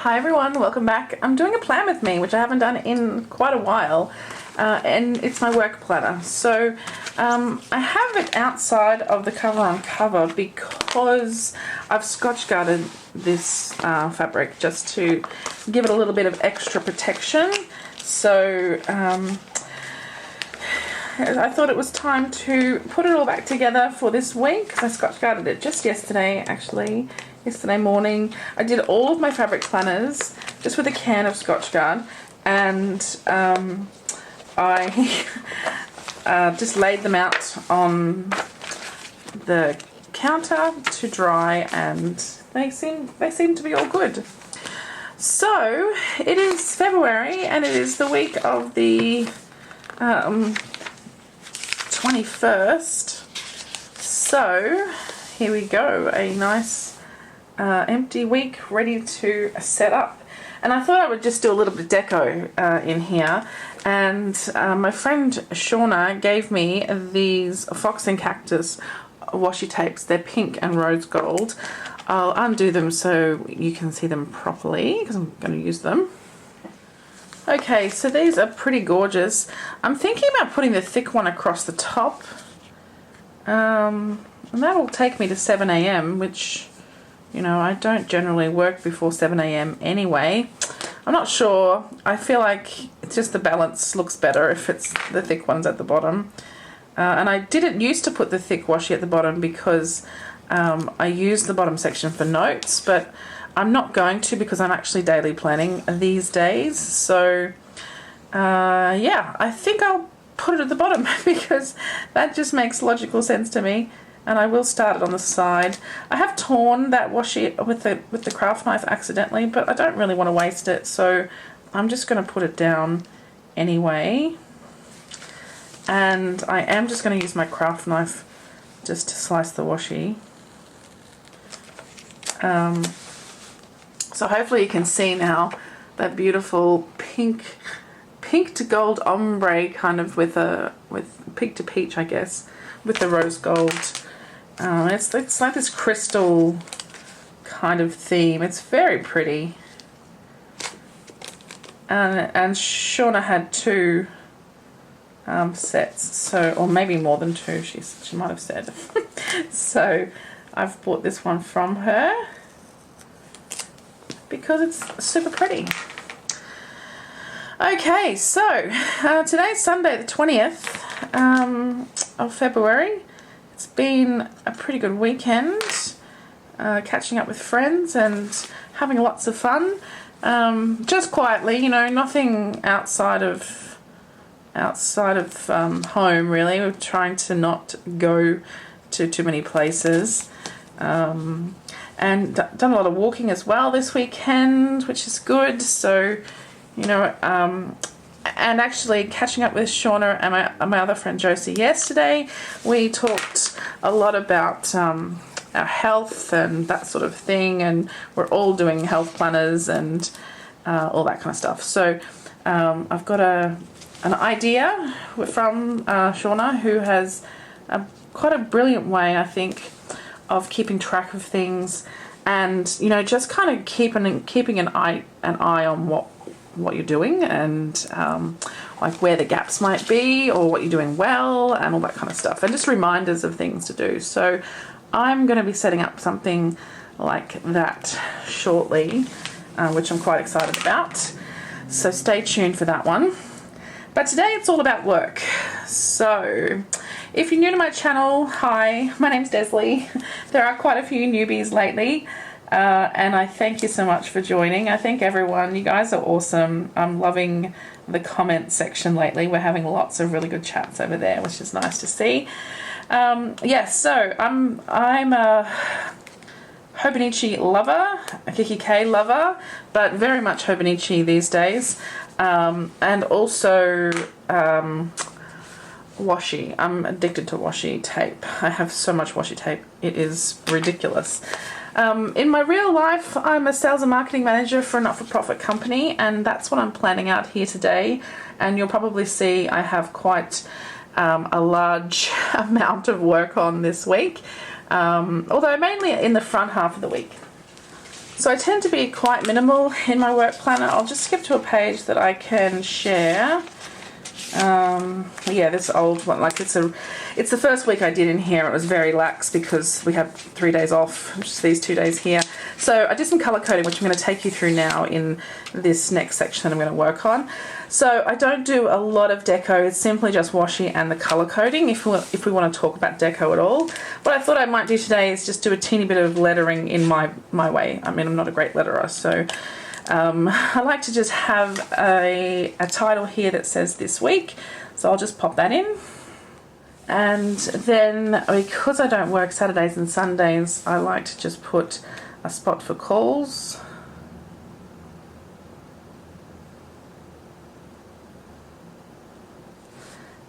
Hi everyone, welcome back. I'm doing a plan with me, which I haven't done in quite a while, and it's my work planner. So I have it outside of the cover on cover because I've scotch guarded this fabric just to give it a little bit of extra protection. So I thought it was time to put it all back together for this week because I scotch guarded it just yesterday, actually. Yesterday morning I did all of my fabric planners just with a can of Scotch Guard, and I just laid them out on the counter to dry, and they seem to be all good. So it is February and it is the week of the 21st. So here we go, a nice empty week ready to set up. And I thought I would just do a little bit of deco in here, and my friend Shauna gave me these Fox and Cactus washi tapes. They're pink and rose gold. I'll undo them so you can see them properly because I'm going to use them. Okay, so these are pretty gorgeous. I'm thinking about putting the thick one across the top, and that'll take me to 7 AM, which, you know, I don't generally work before 7 AM anyway. I'm not sure. I feel like it's just the balance looks better if it's the thick ones at the bottom. And I didn't used to put the thick washi at the bottom because I use the bottom section for notes, but I'm not going to because I'm actually daily planning these days. So yeah, I think I'll put it at the bottom because that just makes logical sense to me. And I will start it on the side. I have torn that washi with the craft knife accidentally, but I don't really want to waste it, so I'm just going to put it down anyway. And I am just going to use my craft knife just to slice the washi. So hopefully you can see now that beautiful pink to gold ombre, kind of with pink to peach, I guess, with the rose gold. It's like this crystal kind of theme. It's very pretty. And Shauna had two sets, so, or maybe more than two, she might have said. So I've bought this one from her because it's super pretty. Okay, so today's Sunday the 20th of February. It's been a pretty good weekend, catching up with friends and having lots of fun. Just quietly, you know, nothing outside of home really. We're trying to not go to too many places, and done a lot of walking as well this weekend, which is good. So, you know, and actually catching up with Shauna and my other friend Josie yesterday, we talked a lot about our health and that sort of thing, and we're all doing health planners and all that kind of stuff. So I've got an idea from Shauna, who has quite a brilliant way, I think, of keeping track of things, and, you know, just kind of keeping an eye on what you're doing, and like where the gaps might be or what you're doing well and all that kind of stuff, and just reminders of things to do. So I'm going to be setting up something like that shortly, which I'm quite excited about, so stay tuned for that one. But today it's all about work. So if you're new to my channel, hi, my name's Desley. There are quite a few newbies lately, and I thank you so much for joining. I thank everyone. You guys are awesome. I'm loving the comment section lately. We're having lots of really good chats over there, which is nice to see. Yes, so I'm a Hobonichi lover, a Kikki lover, but very much Hobonichi these days, and also washi. I'm addicted to washi tape. I have so much washi tape. It is ridiculous. In my real life, I'm a sales and marketing manager for a not-for-profit company, and that's what I'm planning out here today. And you'll probably see I have quite a large amount of work on this week, although mainly in the front half of the week. So I tend to be quite minimal in my work planner. I'll just skip to a page that I can share. Yeah, this old one, like it's the first week I did in here. It was very lax because we had 3 days off, which is these 2 days here. So I did some colour coding, which I'm going to take you through now in this next section that I'm going to work on. So I don't do a lot of deco. It's simply just washi and the colour coding if we want to talk about deco at all. What I thought I might do today is just do a teeny bit of lettering in my way. I mean, I'm not a great letterer, so I like to just have a title here that says this week, so I'll just pop that in. And then because I don't work Saturdays and Sundays, I like to just put a spot for calls.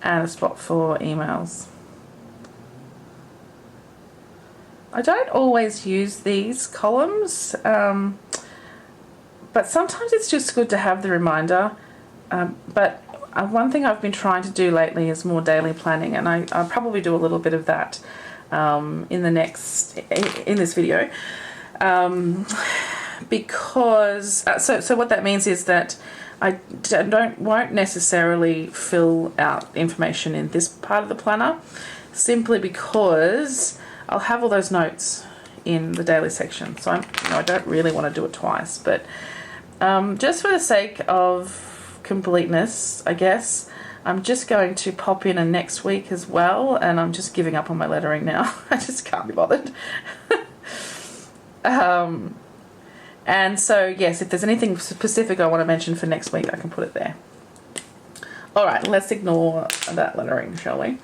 And a spot for emails. I don't always use these columns, but sometimes it's just good to have the reminder. But one thing I've been trying to do lately is more daily planning, and I'll probably do a little bit of that in this video. Because so what that means is that I won't necessarily fill out information in this part of the planner, simply because I'll have all those notes in the daily section. So I don't really want to do it twice, but just for the sake of completeness, I guess, I'm just going to pop in a next week as well, and I'm just giving up on my lettering now. I just can't be bothered. And so, yes, if there's anything specific I want to mention for next week, I can put it there. All right, let's ignore that lettering, shall we?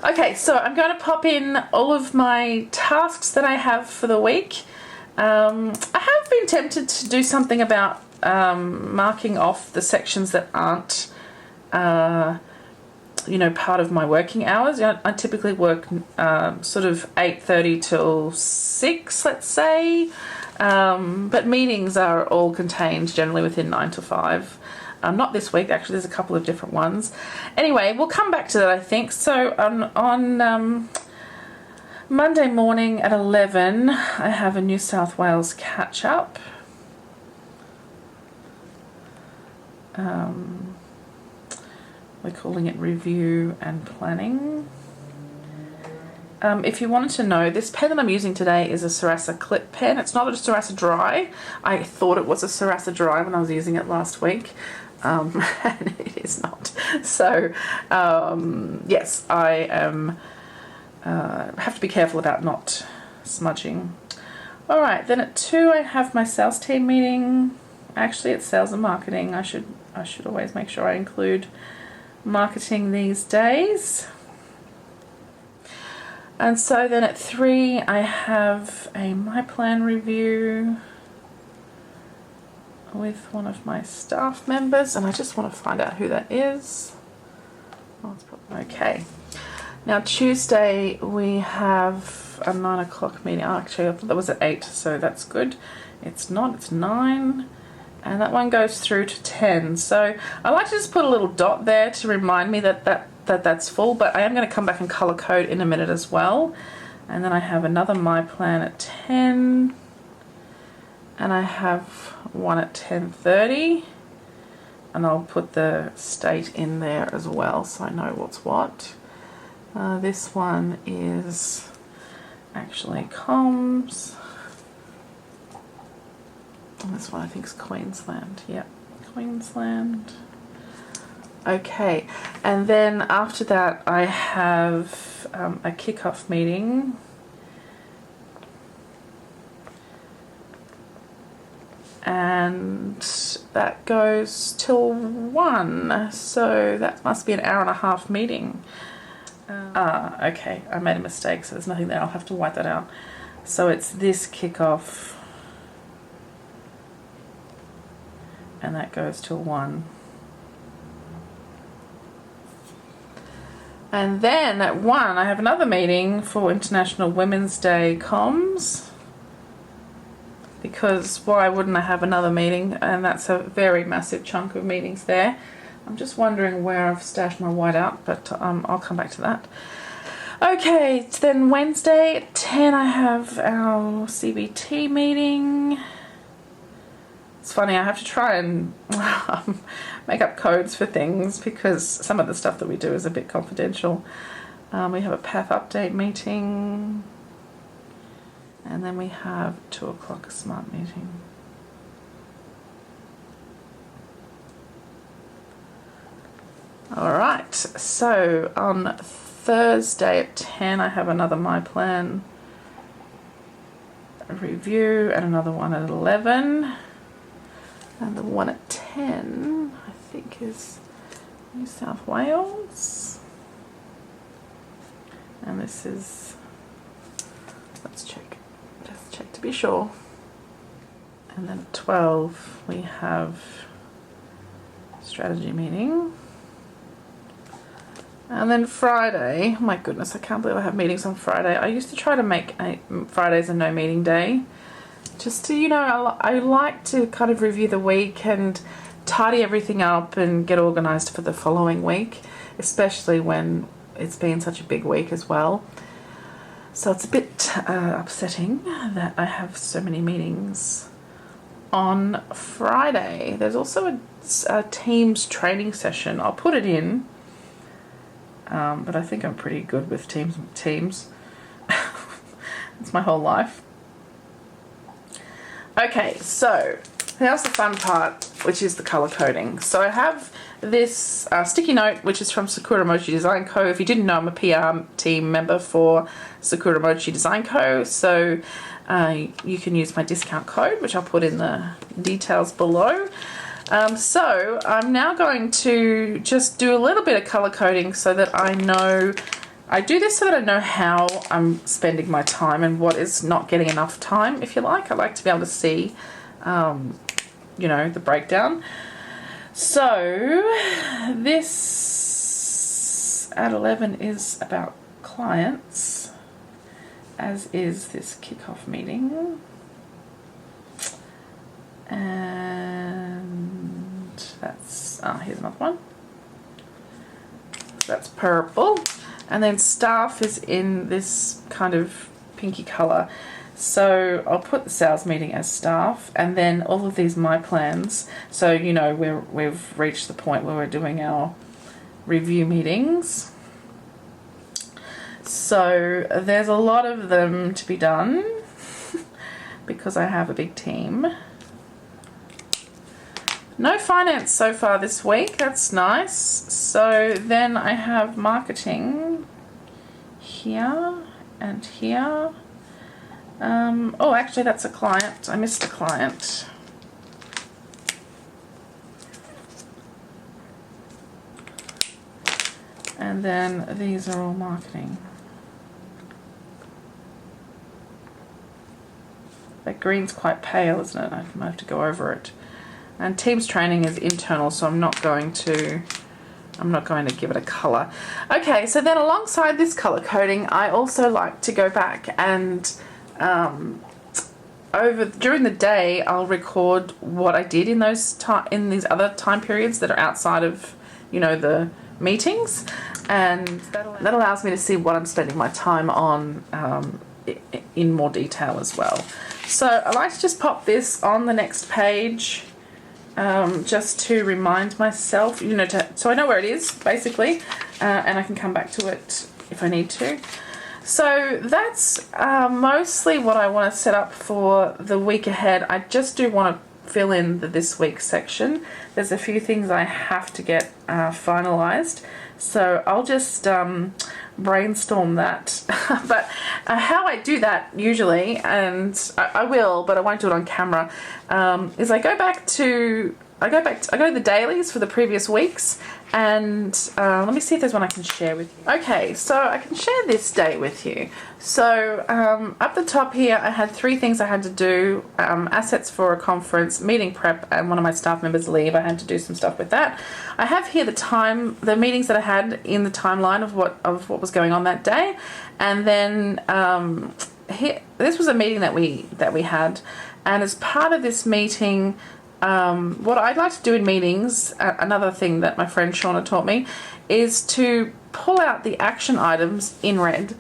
Okay, so I'm going to pop in all of my tasks that I have for the week. I have been tempted to do something about marking off the sections that aren't, part of my working hours. I typically work sort of 8:30 till 6, let's say. But meetings are all contained generally within 9 to 5. Not this week, actually, there's a couple of different ones. Anyway, we'll come back to that, I think. So on Monday morning at 11, I have a New South Wales catch-up. We're calling it review and planning. If you wanted to know, this pen that I'm using today is a Sarasa Clip pen. It's not a Sarasa Dry. I thought it was a Sarasa Dry when I was using it last week, and it is not. So, yes, I have to be careful about not smudging. All right, then at 2 I have my sales team meeting. Actually, it's sales and marketing. I should always make sure I include marketing these days. And so then at 3 I have a My Plan review with one of my staff members, and I just want to find out who that is. Oh, it's probably okay. Now Tuesday we have a 9 o'clock meeting. Oh, actually I thought that was at 8, so that's good. It's not, it's 9. And that one goes through to 10. So I like to just put a little dot there to remind me that's full, but I am going to come back and color code in a minute as well. And then I have another My Plan at 10, and I have one at 10:30, and I'll put the state in there as well so I know what's what. This one is actually comms. This one I think is Queensland. Yep, Queensland. Okay, and then after that I have a kickoff meeting. And that goes till 1, so that must be an hour and a half meeting. Okay, I made a mistake, so there's nothing there. I'll have to wipe that out. So it's this kickoff, and that goes till 1. And then at 1 I have another meeting for International Women's Day comms, because why wouldn't I have another meeting? And that's a very massive chunk of meetings there. I'm just wondering where I've stashed my whiteout, but I'll come back to that. Okay, then Wednesday at 10 I have our CBT meeting. It's funny, I have to try and make up codes for things because some of the stuff that we do is a bit confidential. We have a path update meeting, and then we have 2 o'clock a smart meeting. Alright, so on Thursday at 10 I have another My Plan review and another one at 11. And the one at 10, I think, is New South Wales. And this is, let's check, just check to be sure. And then at 12, we have strategy meeting. And then Friday, my goodness, I can't believe I have meetings on Friday. I used to try to make Fridays a no meeting day. Just to, you know, I like to kind of review the week and tidy everything up and get organised for the following week, especially when it's been such a big week as well. So it's a bit upsetting that I have so many meetings on Friday. There's also a Teams training session. I'll put it in, but I think I'm pretty good with Teams. It's my whole life. Okay, so now's the fun part, which is the colour coding. So I have this sticky note, which is from Sakura Mochi Design Co. If you didn't know, I'm a PR team member for Sakura Mochi Design Co. So you can use my discount code, which I'll put in the details below. So I'm now going to just do a little bit of colour coding so that I know, I do this so that I know how I'm spending my time and what is not getting enough time, if you like. I like to be able to see, you know, the breakdown. So this at 11 is about clients, as is this kickoff meeting. And that's, here's another one. That's purple. And then staff is in this kind of pinky colour. So I'll put the sales meeting as staff, and then all of these My Plans. So, you know, we've reached the point where we're doing our review meetings. So there's a lot of them to be done because I have a big team. No finance so far this week, that's nice. So then I have marketing here and here. Oh, actually that's a client. I missed a client. And then these are all marketing. That green's quite pale, isn't it? I might have to go over it. And Teams training is internal, so I'm not going to give it a colour. Okay, so then alongside this colour coding, I also like to go back and during the day I'll record what I did in these other time periods that are outside of, you know, the meetings, and that allows me to see what I'm spending my time on in more detail as well. So I like to just pop this on the next page. Just to remind myself, you know, so I know where it is, basically, and I can come back to it if I need to. So that's mostly what I want to set up for the week ahead. I just do want to fill in the this week section. There's a few things I have to get finalised, so I'll just brainstorm that. But how I do that usually, and I will, but I won't do it on camera, is I go to the dailies for the previous weeks, and let me see if there's one I can share with you. Okay, so I can share this day with you. So up the top here, I had 3 things I had to do: assets for a conference, meeting prep, and one of my staff members leave. I had to do some stuff with that. I have here the meetings that I had in the timeline of what was going on that day, and then here, this was a meeting that we had, and as part of this meeting, what I'd like to do in meetings, another thing that my friend Shauna taught me, is to pull out the action items in red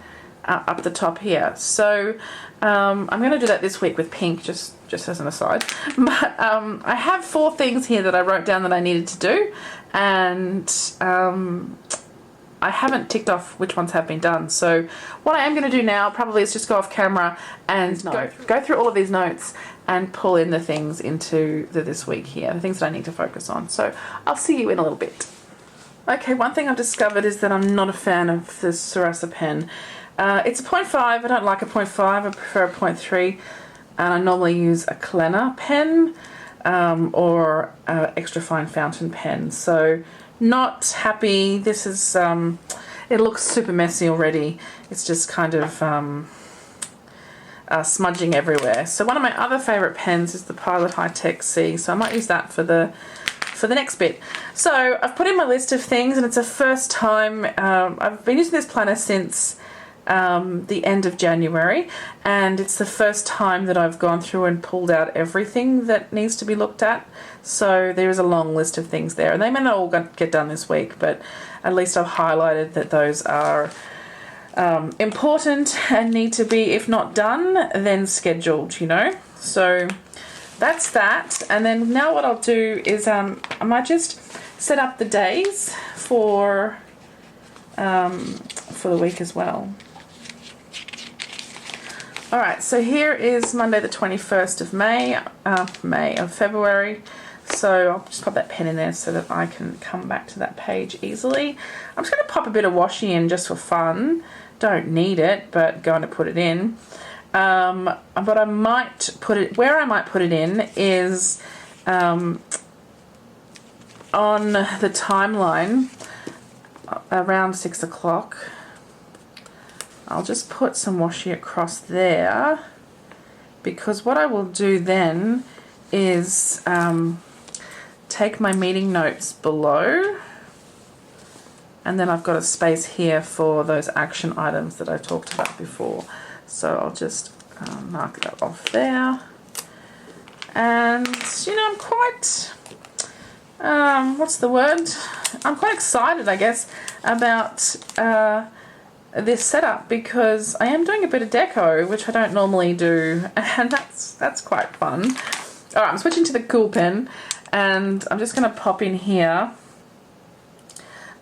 up the top here. So I'm going to do that this week with pink, just as an aside. But I have 4 things here that I wrote down that I needed to do, and I haven't ticked off which ones have been done. So what I am going to do now probably is just go off camera and go through all of these notes and pull in the things into this week here, the things that I need to focus on. So I'll see you in a little bit. Okay, one thing I've discovered is that I'm not a fan of the Sarasa pen. It's a 0.5. I don't like a 0.5. I prefer a 0.3. And I normally use a Klenner pen or an extra fine fountain pen. So not happy. This is, it looks super messy already. It's just kind of smudging everywhere. So one of my other favourite pens is the Pilot High-Tech C. So I might use that for the next bit. So I've put in my list of things, and it's a first time. I've been using this planner since the end of January, and it's the first time that I've gone through and pulled out everything that needs to be looked at. So there is a long list of things there, and they may not all get done this week, but at least I've highlighted that those are important and need to be, if not done, then scheduled, you know. So that's that. And then now what I'll do is I might just set up the days for the week as well. Alright, so here is Monday the 21st of February. So I'll just pop that pen in there so that I can come back to that page easily. I'm just going to pop a bit of washi in just for fun. Don't need it, but going to put it in. But I might put it, where I might put it in is on the timeline around 6 o'clock. I'll just put some washi across there, because what I will do then is take my meeting notes below, and then I've got a space here for those action items that I talked about before. So I'll just mark that off there. And, you know, I'm quite, what's the word? I'm quite excited, I guess, about this setup, because I am doing a bit of deco, which I don't normally do, and that's quite fun. Alright, I'm switching to the cool pen, and I'm just going to pop in here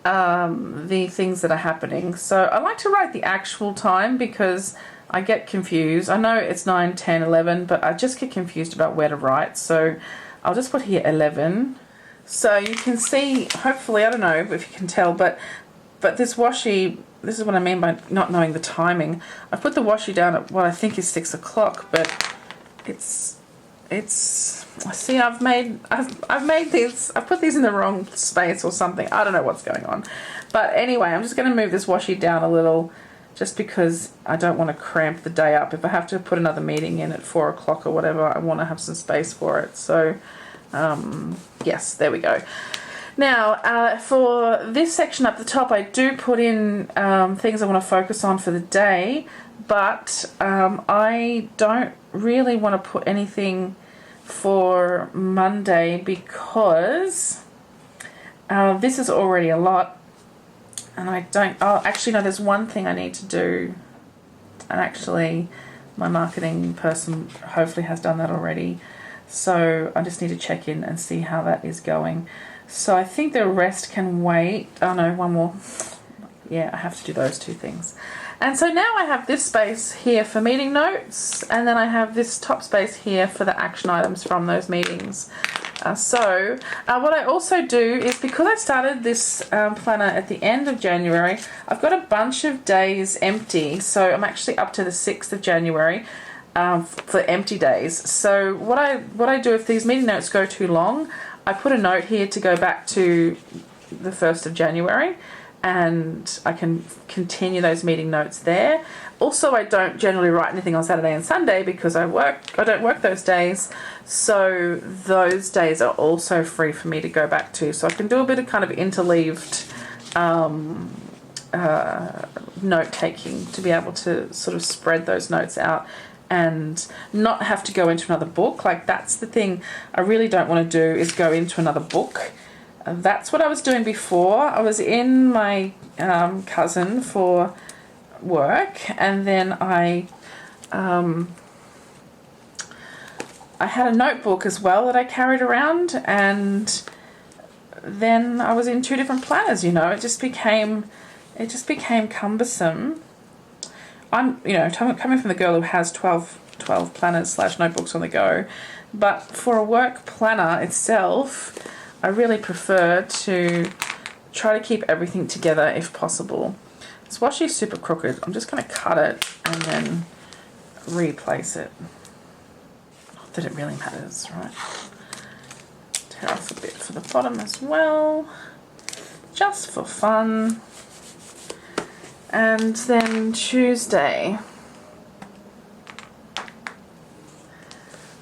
the things that are happening. So I like to write the actual time, because I get confused. I know it's 9, 10, 11, but I just get confused about where to write. So I'll just put here 11. So you can see, hopefully, I don't know if you can tell, but this washi, this is what I mean by not knowing the timing. I put the washi down at what I think is 6 o'clock, but it's see, I've made these, I've put these in the wrong space or something. I don't know what's going on. But anyway, I'm just going to move this washi down a little, just because I don't want to cramp the day up. If I have to put another meeting in at 4 o'clock or whatever, I want to have some space for it. So yes, there we go. Now, for this section up the top, I do put in things I want to focus on for the day, but I don't really want to put anything for Monday, because this is already a lot, and I don't, oh, actually, no, there's one thing I need to do, and actually, my marketing person hopefully has done that already, so I just need to check in and see how that is going. So I think the rest can wait. Oh no, one more. Yeah, I have to do those 2 things. And so now I have this space here for meeting notes, and then I have this top space here for the action items from those meetings. What I also do is, because I started this planner at the end of January, I've got a bunch of days empty. So I'm actually up to the 6th of January for empty days. So what I do, if these meeting notes go too long, I put a note here to go back to the 1st of January, and I can continue those meeting notes there. Also, I don't generally write anything on Saturday and Sunday, because I don't work those days, so those days are also free for me to go back to. So I can do a bit of kind of interleaved note taking to be able to sort of spread those notes out and not have to go into another book. Like, that's the thing I really don't want to do, is go into another book. That's what I was doing before. I was in my cousin for work, and then I had a notebook as well that I carried around, and then I was in 2 different planners. It just became cumbersome. I'm coming from the girl who has 12 planners / notebooks on the go, but for a work planner itself, I really prefer to try to keep everything together if possible. This washi is super crooked. I'm just going to cut it and then replace it. Not that it really matters, right? Tear off a bit for the bottom as well, just for fun. And then Tuesday,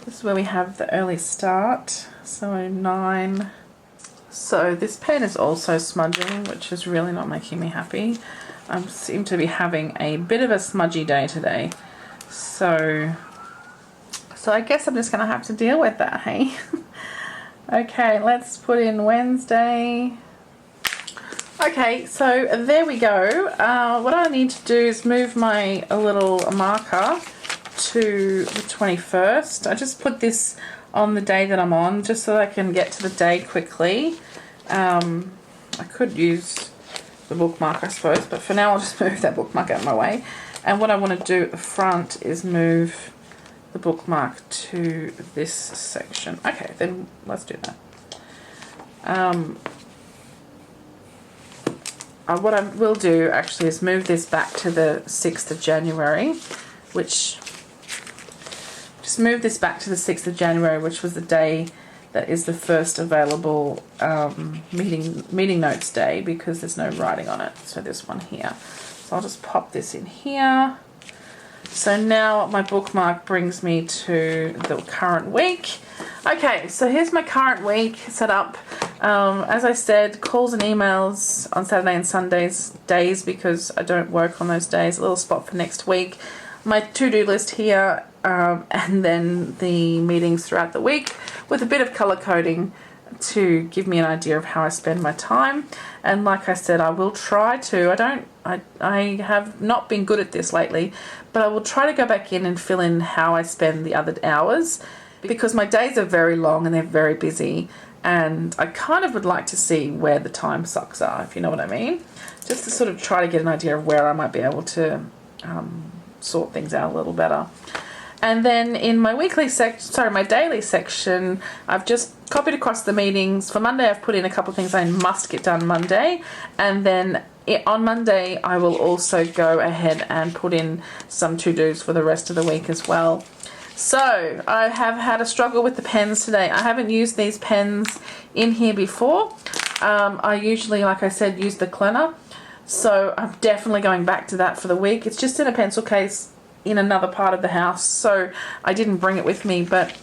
this is where we have the early start, so 9. So this pen is also smudging, which is really not making me happy. I seem to be having a bit of a smudgy day today, so I guess I'm just going to have to deal with that, hey? Okay, let's put in Wednesday. Okay, so there we go. What I need to do is move my little marker to the 21st. I just put this on the day that I'm on, just so that I can get to the day quickly. I could use the bookmark, I suppose, but for now I'll just move that bookmark out of my way. And what I want to do at the front is move the bookmark to this section. Okay, then let's do that. What I will do actually is move this back to the 6th of January, which was the January, which was the day that is the first available meeting notes day, because there's no writing on it. So this one here. So I'll just pop this in here. So now my bookmark brings me to the current week. Okay, so here's my current week set up. As I said, calls and emails on Saturday and Sundays days, because I don't work on those days. A little spot for next week. My to-do list here, and then the meetings throughout the week with a bit of color coding to give me an idea of how I spend my time. And like I said, I will try to, I have not been good at this lately, but I will try to go back in and fill in how I spend the other hours, because my days are very long and they're very busy, and I kind of would like to see where the time sucks are, if you know what I mean, just to sort of try to get an idea of where I might be able to sort things out a little better. And then in my my daily section, I've just copied across the meetings. For Monday, I've put in a couple of things I must get done Monday, and then on Monday, I will also go ahead and put in some to-dos for the rest of the week as well. So I have had a struggle with the pens today. I haven't used these pens in here before. I usually, like I said, use the Klenner. So I'm definitely going back to that for the week. It's just in a pencil case in another part of the house, so I didn't bring it with me, but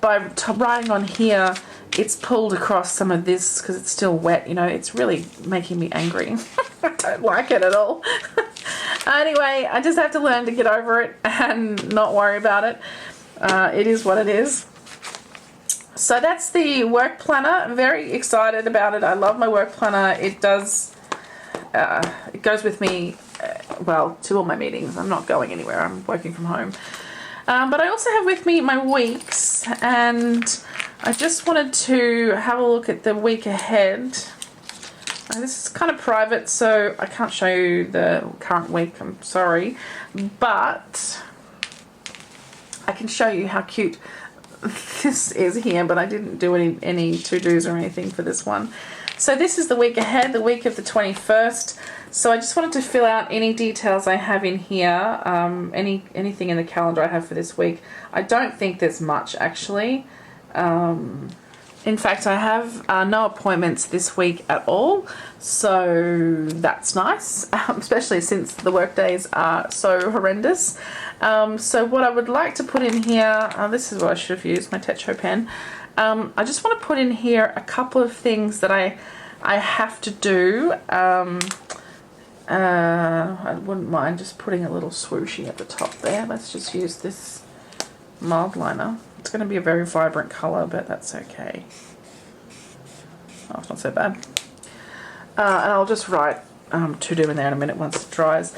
by writing on here, it's pulled across some of this because it's still wet. It's really making me angry. I don't like it at all. Anyway, I just have to learn to get over it and not worry about it. It is what it is. So that's the work planner. Very excited about it. I love my work planner. It goes with me to all my meetings. I'm not going anywhere. I'm working from home. But I also have with me my weeks, and I just wanted to have a look at the week ahead. This is kind of private, so I can't show you the current week. I'm sorry. But I can show you how cute this is here, but I didn't do any to-dos or anything for this one. So this is the week ahead, the week of the 21st. So I just wanted to fill out any details I have in here, anything in the calendar I have for this week. I don't think there's much, actually. In fact, I have no appointments this week at all, so that's nice, especially since the work days are so horrendous. So what I would like to put in here, this is what I should have used, my Techo pen. I just want to put in here a couple of things that I have to do. I wouldn't mind just putting a little swooshy at the top there. Let's just use this mild liner. It's going to be a very vibrant colour, but that's okay. Oh, it's not so bad. And I'll just write to do in there in a minute once it dries.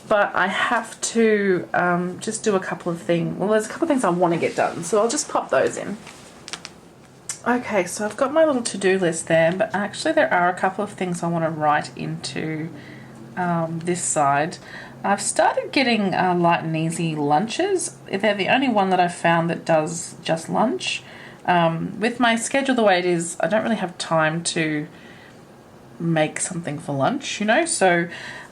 but I have to just do a couple of things. Well, there's a couple of things I want to get done, so I'll just pop those in. Okay, so I've got my little to-do list there, but actually there are a couple of things I want to write into this side. I've started getting light and easy lunches. They're the only one that I've found that does just lunch. With my schedule the way it is, I don't really have time to make something for lunch, you know, so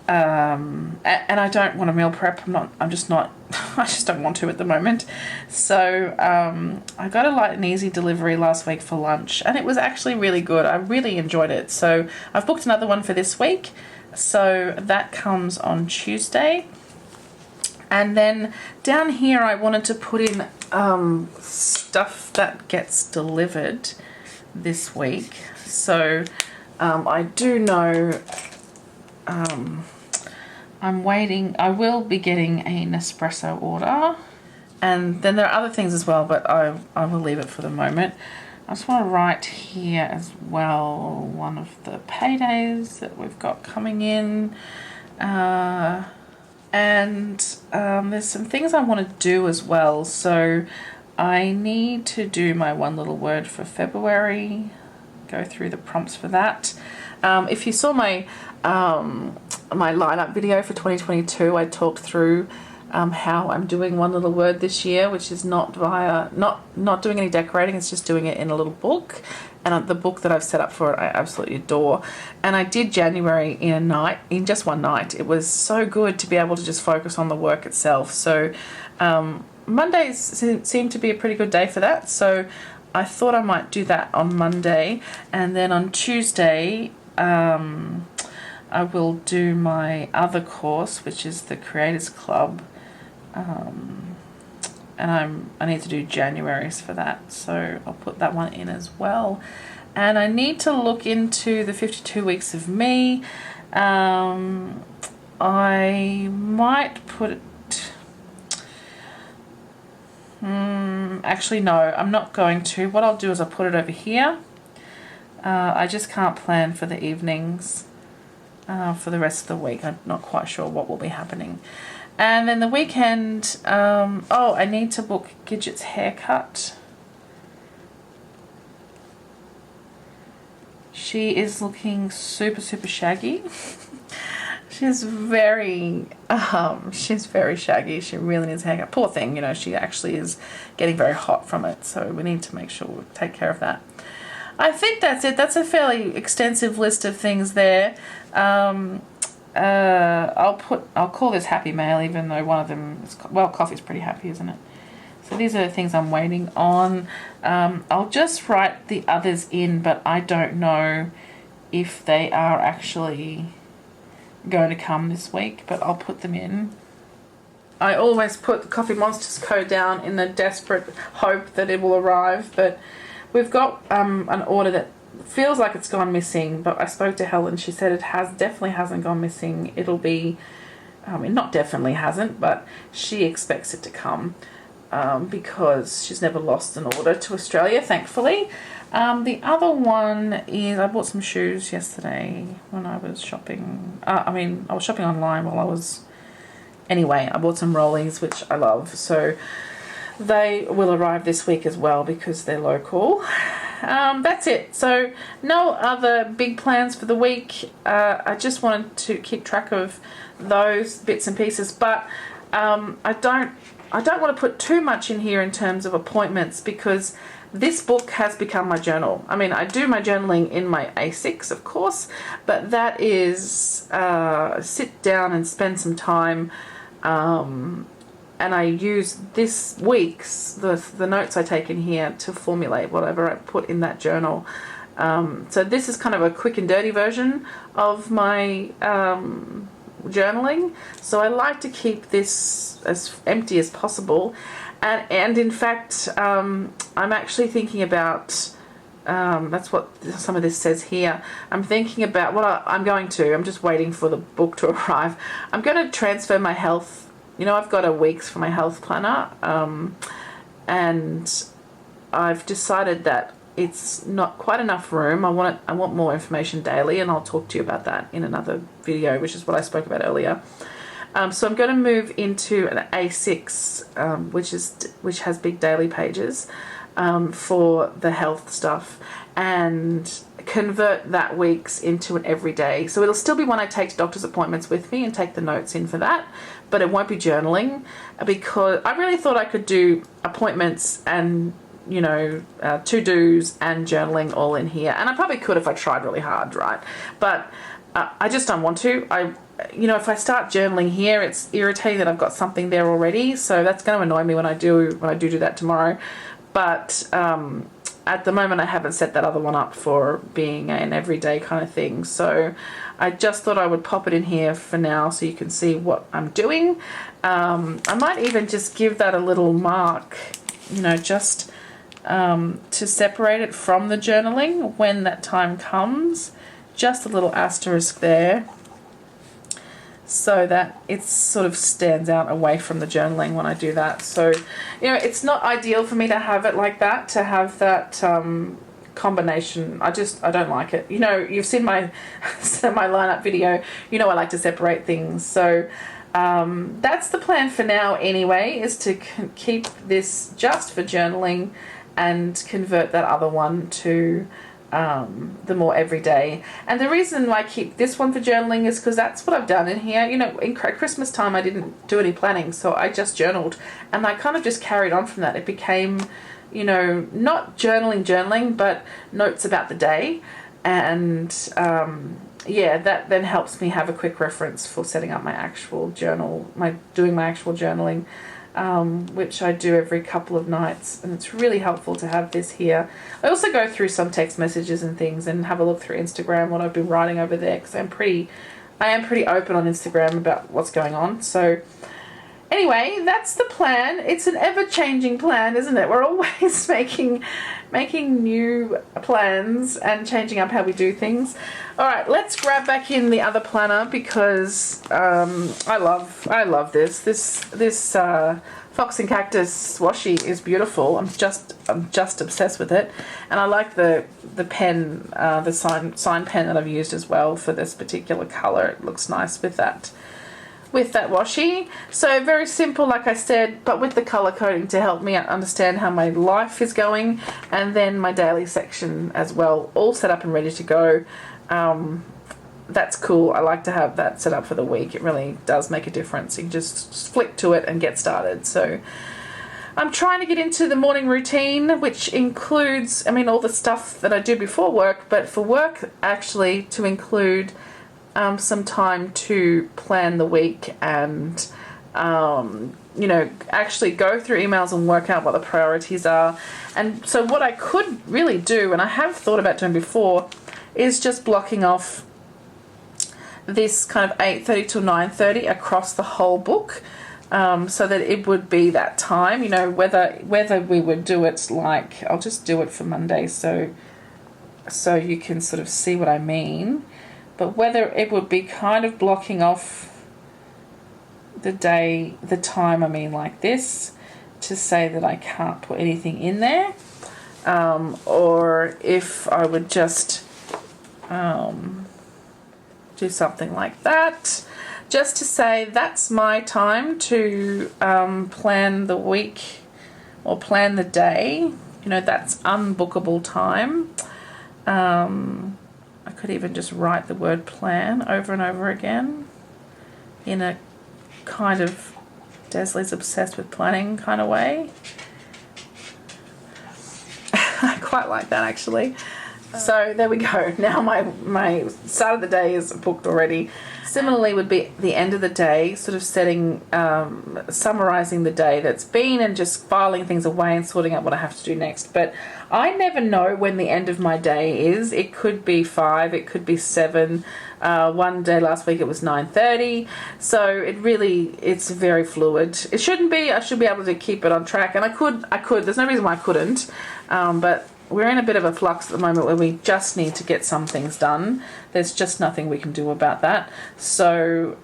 and I don't want to meal prep. I just don't want to at the moment. So I got a light and easy delivery last week for lunch, and it was actually really good. I really enjoyed it. So I've booked another one for this week. So that comes on Tuesday. And then down here I wanted to put in stuff that gets delivered this week. So I do know I'm waiting. I will be getting an espresso order, and then there are other things as well, but I will leave it for the moment. I just want to write here as well one of the paydays that we've got coming in, and there's some things I want to do as well. So I need to do my one little word for February, go through the prompts for that. If you saw my my lineup video for 2022, I talked through how I'm doing one little word this year, which is not doing any decorating. It's just doing it in a little book, and the book that I've set up for it I absolutely adore. And I did January in just one night. It was so good to be able to just focus on the work itself. So Mondays seem to be a pretty good day for that, so I thought I might do that on Monday, and then on Tuesday I will do my other course, which is the Creators Club, and I need to do January's for that, so I'll put that one in as well. And I need to look into the 52 weeks of me. I might put it. Actually, no, I'm not going to. What I'll do is I'll put it over here. I just can't plan for the evenings for the rest of the week. I'm not quite sure what will be happening. And then the weekend, I need to book Gidget's haircut. She is looking super, super shaggy. She's very shaggy. She really needs a haircut. Poor thing, you know, she actually is getting very hot from it. So we need to make sure we take care of that. I think that's it. That's a fairly extensive list of things there. I'll call this happy mail, even though one of them is, well, coffee's pretty happy, isn't it? So these are the things I'm waiting on. I'll just write the others in, but I don't know if they are actually going to come this week, but I'll put them in. I always put the Coffee Monsters code down in the desperate hope that it will arrive, but we've got an order that feels like it's gone missing, but I spoke to Helen. She said it definitely hasn't gone missing. It'll be, not definitely hasn't, but she expects it to come because she's never lost an order to Australia, thankfully. The other one is I bought some shoes yesterday when I was shopping. I was shopping online while I was... Anyway, I bought some rollies, which I love. So they will arrive this week as well because they're local. That's it. So no other big plans for the week. I just wanted to keep track of those bits and pieces, but I don't want to put too much in here in terms of appointments because this book has become my journal. I mean, I do my journaling in my A6, of course, but that is sit down and spend some time, and I use this week's, the notes I take in here to formulate whatever I put in that journal. So this is kind of a quick and dirty version of my journaling. So I like to keep this as empty as possible. And in fact, I'm actually thinking about, that's what some of this says here. I'm thinking about I'm just waiting for the book to arrive. I'm going to transfer my health. You know, I've got a weeks for my health planner, and I've decided that it's not quite enough room. I want more information daily, and I'll talk to you about that in another video, which is what I spoke about earlier. So I'm going to move into an A6, which has big daily pages for the health stuff, and convert that week's into an everyday. So it'll still be one I take to doctor's appointments with me and take the notes in for that, but it won't be journaling, because I really thought I could do appointments and to-dos and journaling all in here, and I probably could if I tried really hard, right? But I just don't want to. If I start journaling here, it's irritating that I've got something there already, so that's going to annoy me when I do that tomorrow. But at the moment I haven't set that other one up for being an everyday kind of thing, so I just thought I would pop it in here for now so you can see what I'm doing. I might even just give that a little mark, just to separate it from the journaling when that time comes. Just a little asterisk there, so that it sort of stands out away from the journaling when I do that. So, it's not ideal for me to have it like that, to have that combination. I don't like it. You've seen my lineup video. I like to separate things. So that's the plan for now anyway, is to keep this just for journaling and convert that other one to the more everyday. And the reason why I keep this one for journaling is because that's what I've done in here. In Christmas time I didn't do any planning, so I just journaled, and I kind of just carried on from that. It became, not journaling, but notes about the day, and that then helps me have a quick reference for setting up my actual journal, doing my actual journaling, which I do every couple of nights, and it's really helpful to have this here. I also go through some text messages and things and have a look through Instagram, what I've been writing over there, because I am pretty open on Instagram about what's going on. So anyway, that's the plan. It's an ever-changing plan, isn't it? We're always making new plans and changing up how we do things. All right, let's grab back in the other planner, because I love this. This Fox and Cactus washi is beautiful. I'm just obsessed with it, and I like the pen, the sign pen that I've used as well for this particular color. It looks nice with that washi. So very simple, like I said, but with the color coding to help me understand how my life is going, and then my daily section as well, all set up and ready to go. That's cool. I like to have that set up for the week. It really does make a difference. You can just flick to it and get started. So I'm trying to get into the morning routine, which includes, all the stuff that I do before work, but for work actually to include some time to plan the week and, actually go through emails and work out what the priorities are. And so what I could really do, and I have thought about doing before, is just blocking off this kind of 8:30 till 9:30 across the whole book, so that it would be that time, whether we would do it like, I'll just do it for Monday so you can sort of see what I mean. But whether it would be kind of blocking off the time, like this, to say that I can't put anything in there, or if I would just do something like that, just to say that's my time to plan the week or plan the day. That's unbookable time. I could even just write the word plan over and over again in a kind of Desley's obsessed with planning kind of way. I quite like that, actually. So there we go. Now my start of the day is booked already. Similarly would be the end of the day, sort of setting, summarising the day that's been and just filing things away and sorting out what I have to do next. But I never know when the end of my day is. It could be 5, it could be 7. One day last week it was 9:30. So it's very fluid. It shouldn't be. I should be able to keep it on track. And I could. There's no reason why I couldn't. But we're in a bit of a flux at the moment where we just need to get some things done. There's just nothing we can do about that. So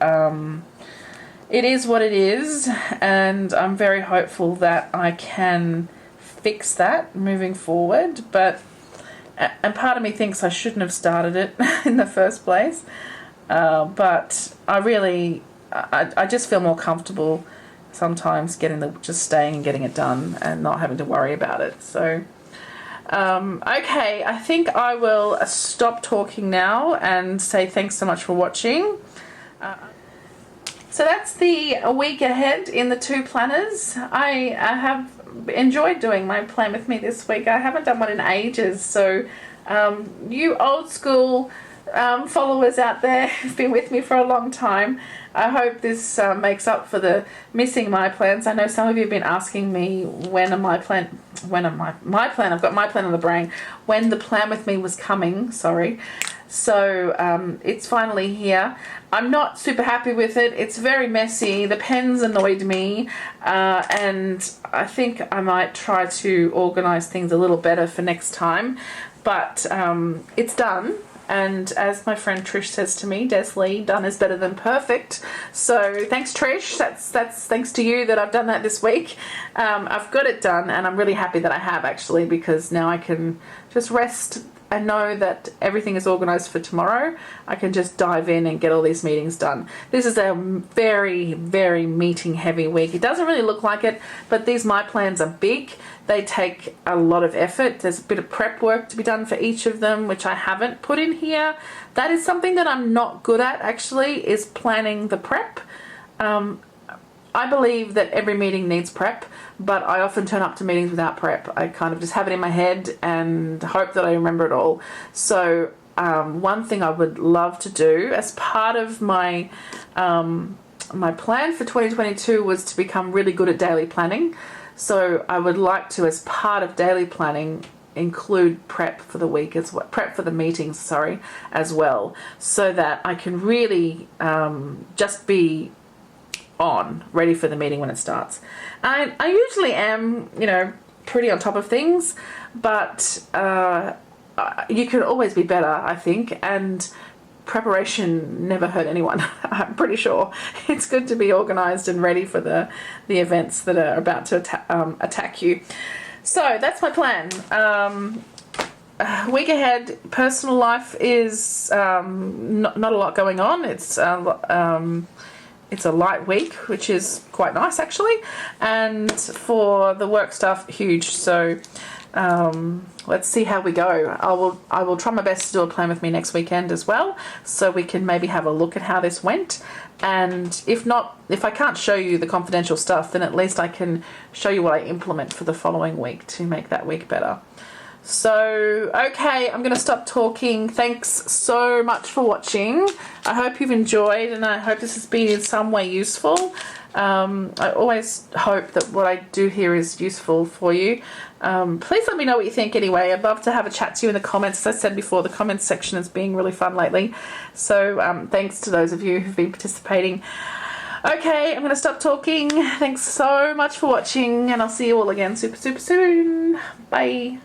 it is what it is, and I'm very hopeful that I can fix that moving forward. And part of me thinks I shouldn't have started it in the first place. But I really I just feel more comfortable sometimes just staying and getting it done and not having to worry about it. So okay, I think I will stop talking now and say thanks so much for watching. So that's the week ahead in the 2 planners. I have enjoyed doing my plan with me this week. I haven't done one in ages, so you old school followers out there who've been with me for a long time, I hope this makes up for the missing my plans. I know some of you have been asking me my plan, I've got my plan on the brain, when the plan with me was coming, sorry. So it's finally here. I'm not super happy with it. It's very messy. The pens annoyed me, and I think I might try to organise things a little better for next time. But it's done. And as my friend Trish says to me, Desley, done is better than perfect. So thanks, Trish. That's thanks to you that I've done that this week. I've got it done, and I'm really happy that I have, actually, because now I can just rest and know that everything is organised for tomorrow. I can just dive in and get all these meetings done. This is a very, very meeting heavy week. It doesn't really look like it, but these my plans are big. They take a lot of effort. There's a bit of prep work to be done for each of them, which I haven't put in here. That is something that I'm not good at, actually, is planning the prep. I believe that every meeting needs prep, but I often turn up to meetings without prep. I kind of just have it in my head and hope that I remember it all. So one thing I would love to do as part of my my plan for 2022 was to become really good at daily planning. So I would like to, as part of daily planning, include prep for the week as well, prep for the meetings, sorry, as well, so that I can really just be ready for the meeting when it starts. I usually am, pretty on top of things, but you can always be better, I think, and preparation never hurt anyone. I'm pretty sure it's good to be organised and ready for the events that are about to attack you. So that's my plan. Week ahead, personal life is not a lot going on. It's a light week, which is quite nice, actually, and for the work stuff, huge. So let's see how we go. I will try my best to do a plan with me next weekend as well, so we can maybe have a look at how this went. And if I can't show you the confidential stuff, then at least I can show you what I implement for the following week to make that week better. So, okay, I'm going to stop talking. Thanks so much for watching. I hope you've enjoyed, and I hope this has been in some way useful. I always hope that what I do here is useful for you. Please let me know what you think anyway. I'd love to have a chat to you in the comments. As I said before, the comments section has been really fun lately. So thanks to those of you who've been participating. Okay, I'm going to stop talking. Thanks so much for watching, and I'll see you all again super, super soon. Bye.